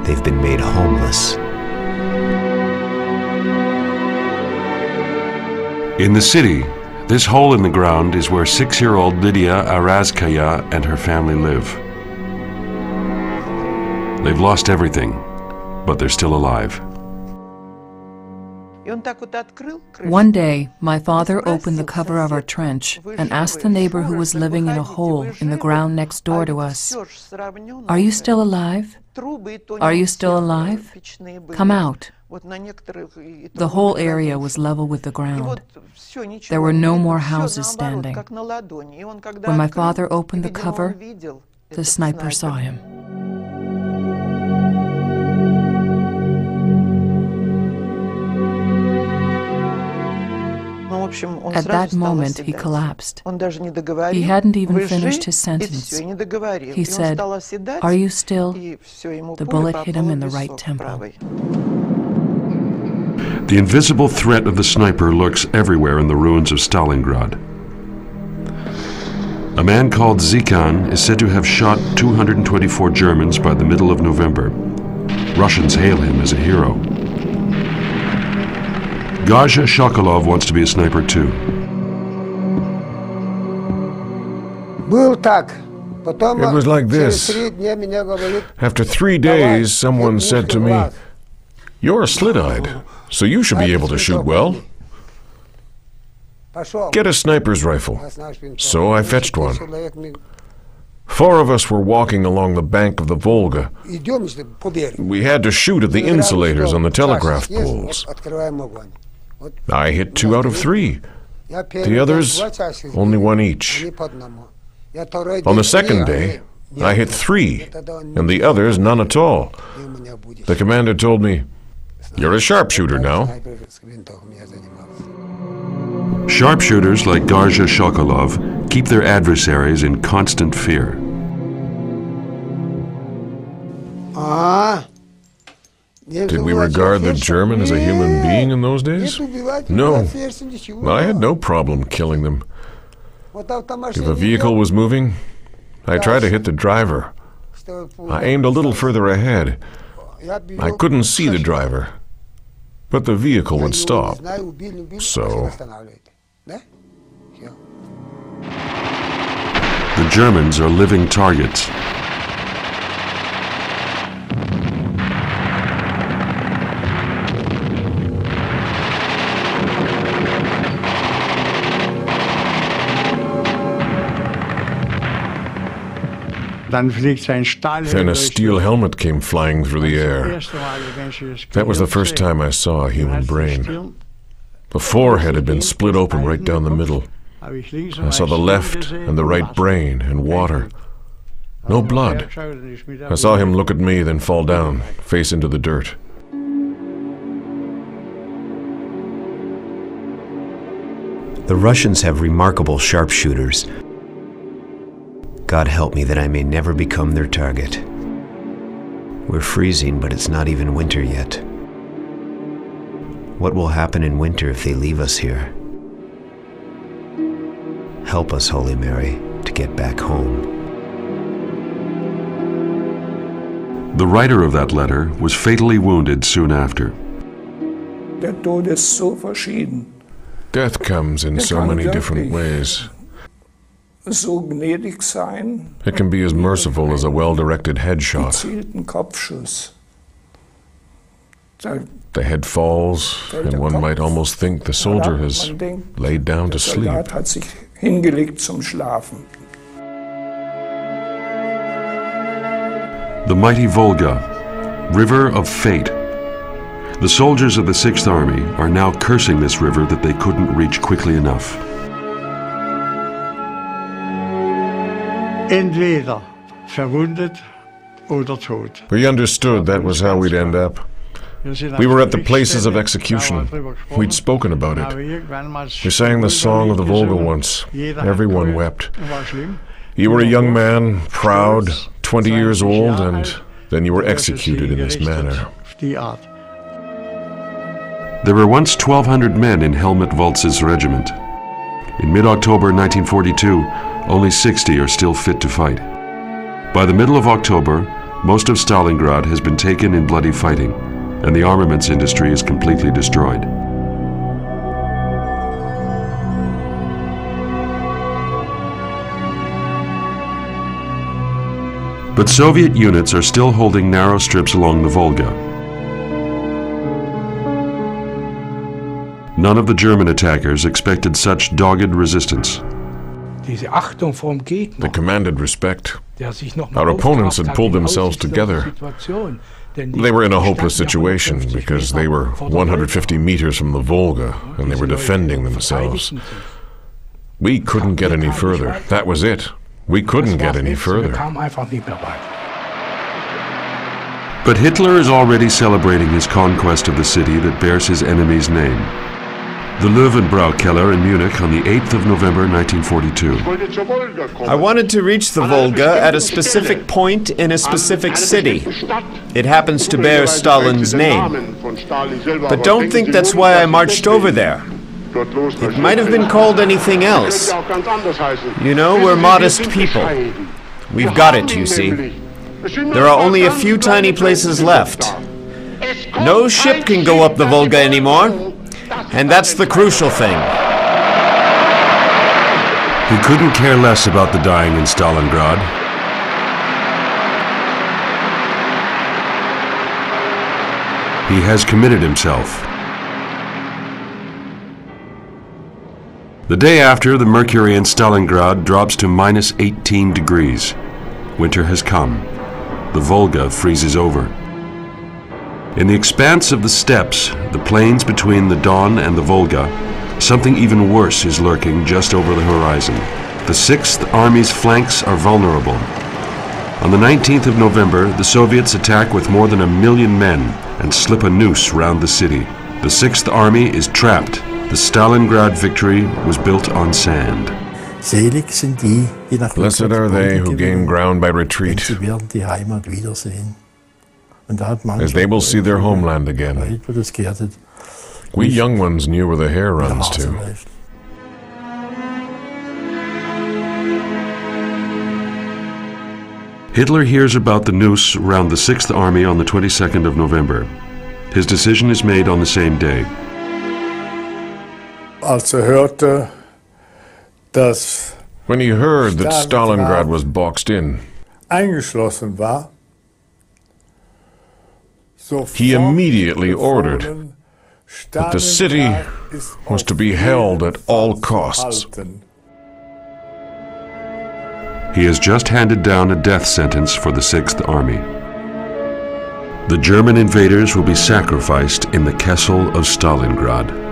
they've been made homeless. In the city, this hole in the ground is where 6-year-old Lydia Arazkaya and her family live. They've lost everything, but they're still alive. One day, my father opened the cover of our trench and asked the neighbor who was living in a hole in the ground next door to us, "Are you still alive? Are you still alive? Come out." The whole area was level with the ground. There were no more houses standing. When my father opened the cover, the sniper saw him. At that moment, he collapsed. He hadn't even finished his sentence. He said, "Are you still?" The bullet hit him in the right temple. The invisible threat of the sniper lurks everywhere in the ruins of Stalingrad. A man called Zikan is said to have shot 224 Germans by the middle of November. Russians hail him as a hero. Garja Shokolov wants to be a sniper too. It was like this. After 3 days, someone said to me, "You're slit-eyed, so you should be able to shoot well. Get a sniper's rifle." So I fetched one. 4 of us were walking along the bank of the Volga. We had to shoot at the insulators on the telegraph poles. I hit 2 out of 3. The others, only 1 each. On the second day, I hit 3, and the others none at all. The commander told me, "You're a sharpshooter now." Sharpshooters like Garja Shokolov keep their adversaries in constant fear. Did we regard the German as a human being in those days? No. I had no problem killing them. If a vehicle was moving, I tried to hit the driver. I aimed a little further ahead. I couldn't see the driver, but the vehicle would stop. So The Germans are living targets. then a steel helmet came flying through the air. That was the first time I saw a human brain. The forehead had been split open right down the middle. I saw the left and the right brain and water. No blood. I saw him look at me, then fall down, face into the dirt. The Russians have remarkable sharpshooters. God help me that I may never become their target. We're freezing, but it's not even winter yet. What will happen in winter if they leave us here? Help us, Holy Mary, to get back home. The writer of that letter was fatally wounded soon after. Death comes in so many different ways. It can be as merciful as a well-directed headshot. The head falls, and one might almost think the soldier has laid down to sleep. The mighty Volga, river of fate. The soldiers of the 6th Army are now cursing this river that they couldn't reach quickly enough. Entweder verwundet oder tot. We understood that was how we'd end up. We were at the places of execution. We'd spoken about it. We sang the song of the Volga once. Everyone wept. You were a young man, proud, 20 years old, and then you were executed in this manner. There were once 1,200 men in Helmut Waltz's regiment. In mid-October 1942, only 60 are still fit to fight. By the middle of October, most of Stalingrad has been taken in bloody fighting, and the armaments industry is completely destroyed. But Soviet units are still holding narrow strips along the Volga. None of the German attackers expected such dogged resistance. The commanded respect. Our opponents had pulled themselves together. They were in a hopeless situation because they were 150 meters from the Volga and they were defending themselves. We couldn't get any further. That was it. We couldn't get any further. But Hitler is already celebrating his conquest of the city that bears his enemy's name. The Löwenbräu Keller in Munich on the 8th of November 1942. I wanted to reach the Volga at a specific point in a specific city. It happens to bear Stalin's name. But don't think that's why I marched over there. It might have been called anything else. You know, we're modest people. We've got it, you see. There are only a few tiny places left. No ship can go up the Volga anymore. And that's the crucial thing. He couldn't care less about the dying in Stalingrad. He has committed himself. The day after, the mercury in Stalingrad drops to minus 18 degrees. Winter has come. The Volga freezes over. In the expanse of the steppes, the plains between the Don and the Volga, something even worse is lurking just over the horizon. The 6th Army's flanks are vulnerable. On the 19th of November, the Soviets attack with more than 1 million men and slip a noose round the city. The 6th Army is trapped. The Stalingrad victory was built on sand. Blessed are they who gain ground by retreat, as they will see their homeland again. We young ones knew where the hair runs to. Hitler hears about the noose around the 6th Army on the 22nd of November. His decision is made on the same day. When he heard that Stalingrad was boxed in, he immediately ordered that the city was to be held at all costs. He has just handed down a death sentence for the 6th Army. The German invaders will be sacrificed in the Kessel of Stalingrad.